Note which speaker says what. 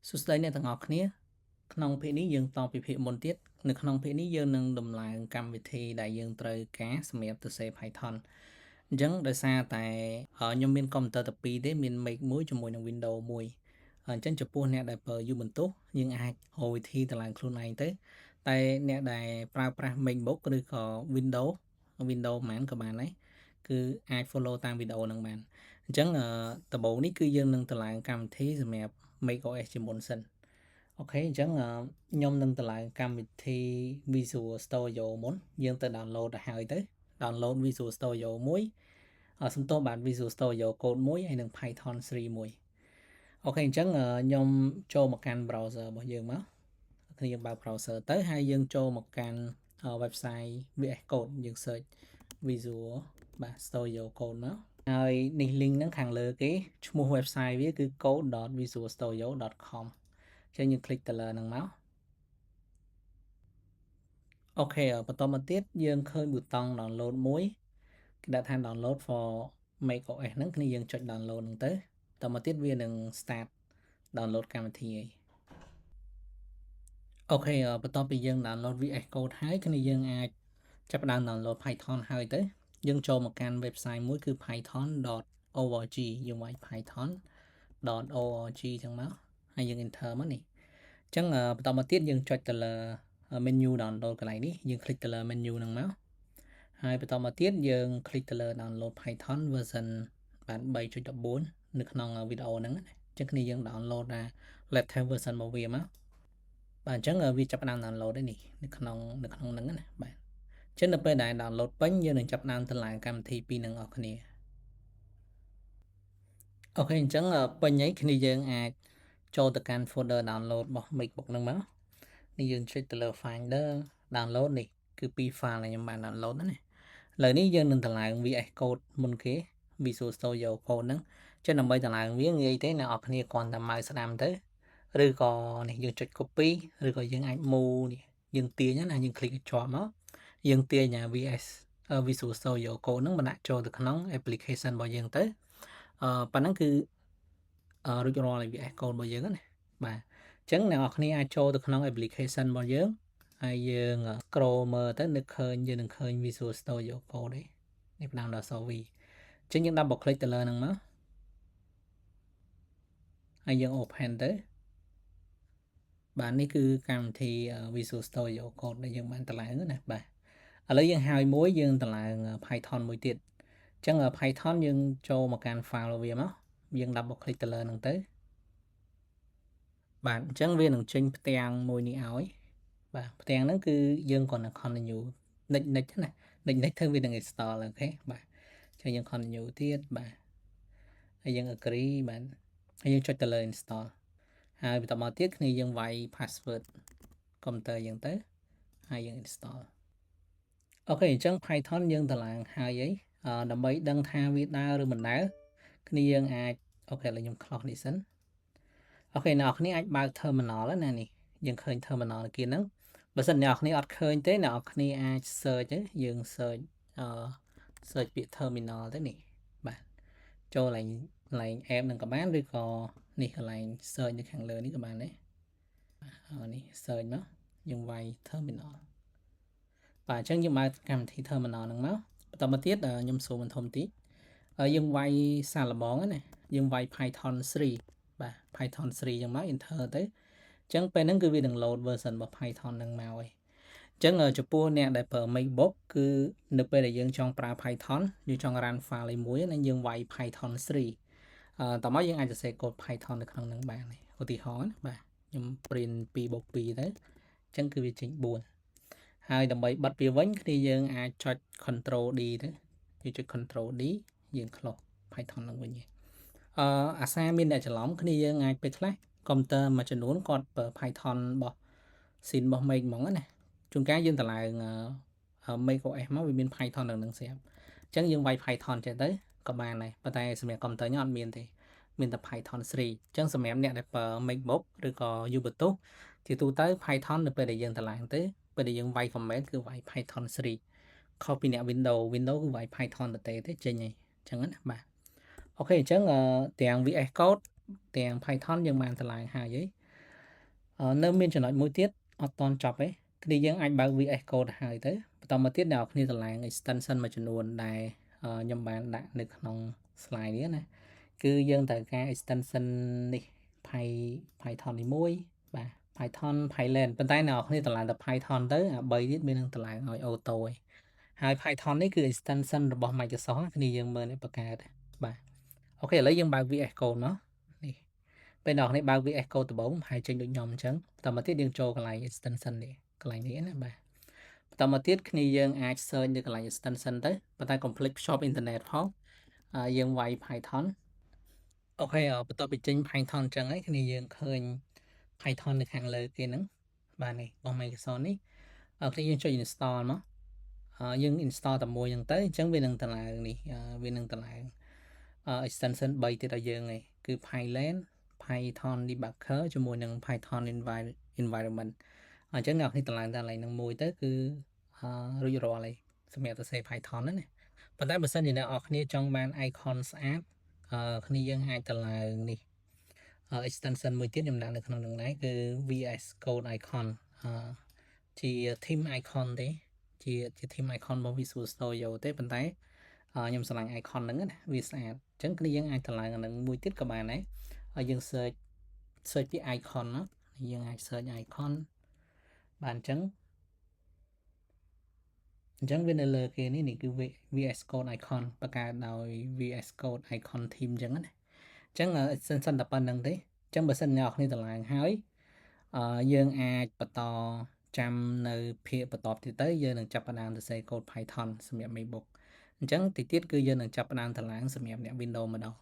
Speaker 1: សួស្តីអ្នកទាំងអស់គ្នាក្នុងភាគនេះយើងតពីភាគមុនទៀតនៅក្នុងភាគនេះយើងនឹងដំឡើងកម្មវិធីដែលយើងត្រូវការសម្រាប់សរសេរ Python អញ្ចឹងដោយសារតែខ្ញុំមានកុំព្យូទ័រតែ2ទេមាន Mac មួយជាមួយនឹង Windows មួយអញ្ចឹងចំពោះអ្នកដែលប្រើ Ubuntu យើងអាចរកវិធីដំឡើងខ្លួនឯងទៅតែអ្នកដែលប្រើប្រាស់ MacBook ឬក៏ Windows មែនក៏បានដែរគឺអាច follow តាមវីដេអូហ្នឹងបានអញ្ចឹងដំបូងនេះគឺយើងនឹងដំឡើងកម្មវិធីសម្រាប់ macOS ជាមុនសិនអូខេអញ្ចឹងខ្ញុំនឹងតម្លើងកម្មវិធី Visual Studio មុនយើងទៅ download ទៅហើយទៅ download Visual Studio មួយសំទោសបាទ Visual Studio Code មួយហើយនិង Python 3មួយអូខេអញ្ចឹងខ្ញុំចូលមកកាន់ browser របស់យើងមកគ្នាយើងបើក browser ទៅហើយយើងចូលមកកាន់ website VS Code យើង search Visual Studio Code មកហើយនេះ link ហ្នឹងខាងលើគេឈ្មោះ website វាគឺ code.visualstudio.com ចឹងយើង click ទៅលើហ្នឹងមកអូខេបន្តមកទៀតយើងឃើញប៊ូតុង download មួយគេដាក់ថា download for macOS ហ្នឹងគ្នាយើងចុច download ហ្នឹងទៅតមកទៀតវានឹង start download កម្មវិធីឯងអូខេបន្ទាប់ពីយើង download VS Code ហើយគ្នាយើងអាចចាប់ផ្ដើម download Python ហើយទៅយើងចូលមកកាន់ website មួយគឺ python.org យើងវាយ python.org ចឹងមកហើយយើង enter មកនេះអញ្ចឹងបន្តមកទៀតយើងចុចទៅលើ menu download កន្លែងនេះយើង click ទៅលើ menu ហ្នឹងមកហើយបន្តមកទៀតយើង click ទៅលើ download Python version បាន 3.14 នៅក្នុងវីដេអូហ្នឹងអញ្ចឹងគ្នាយើង download latest version របស់វាមកបាទអញ្ចឹងវាចាប់ផ្ដើម download នេះនៅក្នុងហ្នឹងណាបាទអញ្ចឹងនៅពេលដែល download ពេញយើងនឹងចាប់ផ្ដើមតម្លើងកម្មវិធីពីរនឹងអស់គ្នាអូខេអញ្ចឹងពេញហើយគ្នាយើងអាចចូលទៅកាន់ folder download របស់ MacBook ហ្នឹងមកនេះយើងចុចទៅលើ Finder download នេះគឺពីរ file ដែលខ្ញុំបាន download ណាឥឡូវនេះយើងនឹងតម្លើង VS Code មុនគេ Visual Studio Code ហ្នឹងចឹងដើម្បីតម្លើងវាងាយទេអ្នកនរគ្នាគ្រាន់តែម៉ៅស្ដាំទៅឬក៏នេះយើងចុច copy ឬក៏យើងអាច move នេះយើងទាញណាយើង click ឲ្យជាប់មកយើងទាញVisual Studio Code ហ្នឹងបណ្ដាក់ចូលទៅក្នុង application របស់យើងទៅប៉ុណ្ណឹងគឺរួចរាល់ VS Code របស់យើងណាបាទអញ្ចឹងអ្នកនរគ្នាអាចចូលទៅក្នុង application របស់យើងហើយយើង scroll មើលទៅនឹកឃើញយើងនឹងឃើញ Visual Studio Code នេះផ្ដើមដល់ Sovi អញ្ចឹងយើង double click ទៅលើហ្នឹងមកហើយយើង open ទៅបាទនេះគឺកម្មវិធី Visual Studio Code ដែលយើងបានតម្លើងណាបាទឥឡូវយើងហើយមួយយើងតម្លើង Python មួយទៀតអញ្ចឹង Python យើងចូលមកកាន់ file វាមកយើង double click ទៅលើហ្នឹងទៅបាទអញ្ចឹងវានឹងចេញផ្ទាំងមួយនេះឲ្យបាទផ្ទាំងហ្នឹងគឺយើងគ្រាន់តែ continue និចណានិចទៅវានឹង install អូខេបាទអញ្ចឹងយើង continue ទៀតបាទហើយយើង agree បាទហើយយើងចុចទៅលើ install ហើយបន្តមកទៀតគ្នាយើងវាយ password កុំព្យូទ័រយើងទៅហើយយើង install អូខេអញ្ចឹង Python យើងតម្លើងហើយដើម្បីដឹងថាវាដើរឬមិនដើរគ្នាយើងអាចអូខេឥឡូវខ្ញុំ close នេះសិនអូខេអ្នកនរគ្នាអាចបើក terminal ណានេះយើងឃើញ terminal នៅkiaហ្នឹងបើសិនអ្នកនរគ្នាអត់ឃើញទេអ្នកនរគ្នាអាច search ទៅយើង search search ពាក្យ terminal ទៅនេះបាទចូលកន្លែង app នឹងក៏បានឬក៏នេះកន្លែង search នៅខាងលើនេះក៏បានដែរនេះ search មកយើងវាយ terminal បាទអញ្ចឹងយើងបើកកម្មវិធី terminal ហ្នឹងមកបន្តមកទៀតខ្ញុំសូមបន្ថែមតិចយើងវាយសារលបងណាយើងវាយ Python 3បាទ Python 3ចឹងមក enter ទៅអញ្ចឹងពេលហ្នឹងគឺវានឹង load version របស់ Python ហ្នឹងមកហើយអញ្ចឹងចំពោះអ្នកដែលប្រើ MacBook គឺនៅពេលដែលយើងចង់ប្រើ Python យើងចង់ run file ឯមួយណាយើងវាយ Python 3តោះមកយើងអាចសរសេរកូដ Python នៅក្នុងហ្នឹងបានឧទាហរណ៍ណាបាទខ្ញុំ print 2 + 2ទៅអញ្ចឹងគឺវាចេញ4ហើយដើម្បីបិទវាវិញគ្នាយើងអាចចុច Control D ទៅយើងចុច Control D យើង close Python ហ្នឹងវិញអាសាមានអ្នកច្រឡំគ្នាយើងអាចពេលខ្លះកុំព្យូទ័រមួយចំនួនគាត់ប្រើ Python របស់ scene របស់ Mac ហ្មងណាជួនកាលយើងតម្លើង macOS មកវាមាន Python នៅនឹងស្រាប់អញ្ចឹងយើងវាយ Python ចេះទៅក៏បានដែរប៉ុន្តែសម្រាប់កុំព្យូទ័រខ្ញុំអត់មានទេមានតែ Python 3អញ្ចឹងសម្រាប់អ្នកដែលប្រើ MacBook ឬក៏ Ubuntu ជាទូទៅ Python នៅពេលដែលយើងតម្លើងទៅពេលដែលយើងវាយ command គឺវាយ Python 3ខុសពីអ្នក Windows គឺវាយ Python ទៅទេចេញហើយអញ្ចឹងណាបាទអូខេអញ្ចឹងទាំង VS Code ទាំង Python យើងបានតម្លើងហើយ នៅមានចំណុចមួយទៀតអត់ទាន់ចប់ទេគ្នាយើងអាចបើក VS Code ហើយទៅបន្តមកទៀតអ្នកនរគ្នាតម្លើង extension មួយចំនួនដែលខ្ញុំបានដាក់នៅក្នុង slide នេះណាគឺយើងត្រូវការ extension នេះ Python នេះមួយបាទ Python Pyland ប៉ុន្តែអ្នកនរគ្នាតម្លើងតែ Python ទៅអា3ទៀតមាននឹងតម្លើងឲ្យ auto ឯងហើយ Python នេះគឺ extension របស់ Microsoft គ្នាយើងមើលនេះបង្កើតបាទអូខេឥឡូវយើងបើក VS Code មកនេះពេលអ្នកនរគ្នាបើក VS Code ដំបូងហើយចេញដូចខ្ញុំអញ្ចឹងបន្តមកទៀតយើងចូលកន្លែង extension នេះកន្លែងនេះណាបាទបន្តមកទៀតគ្នាយើងអាច search នៅកន្លែង extension ទៅប៉ុន្តែកុំភ្លេចភ្ជាប់ internet ផងយើងវាយ Python អូខេបន្ទាប់ពីចេញ Python អញ្ចឹងហើយគ្នាយើងឃើញ Python នៅខាងលើគេហ្នឹងបាទនេះរបស់ Microsoft នេះគ្នាយើងចុច install មកយើង install តែមួយហ្នឹងទៅអញ្ចឹងវានឹងតម្លើងនេះវានឹងតម្លើងextension 3ទៀតឲ្យយើងឯងគឺ Pyland Python debugger ជាមួយនឹង Python environment អញ្ចឹងអ្នកនេះតម្លើងតែកន្លែងហ្នឹងមួយទៅគឺរួចរាល់ហើយសម្រាប់សរសេរ Python ហ្នឹងណាប៉ុន្តែបើសិនជាអ្នកនរគ្នាចង់បាន icon ស្អាតគ្នាយើងអាចតម្លើងនេះextension មួយទៀតខ្ញុំដាក់នៅក្នុងនឹងដែរគឺ VS Code icon ជា theme icon ទេជា theme icon របស់ Visual Studio ទេប៉ុន្តែខ្ញុំឆ្លាញ់ icon ហ្នឹងណាវាស្អាតអញ្ចឹងគ្នាយើងអាចតម្លើងអានឹងមួយទៀតក៏បានដែរហើយយើង search ពី icon ណាយើងអាច search icon បានអញ្ចឹងវានៅលើគេនេះគឺ VS Code icon បង្កើតដោយ VS Code icon theme អញ្ចឹងណាអញ្ចឹងសិនតែប៉ុណ្្នឹងទេអញ្ចឹងបើសិនអ្នកនរគ្នាតម្លើងហើយយើងអាចបន្តចាំនៅភាគបន្តទៀតទៅយើងនឹងចាប់ផ្ដើមសរសេរ code Python សម្រាប់ MacBook អញ្ចឹងតិចទៀតគឺយើងនឹងចាប់ផ្ដើមតម្លើងសម្រាប់អ្នក Windows ម្ដង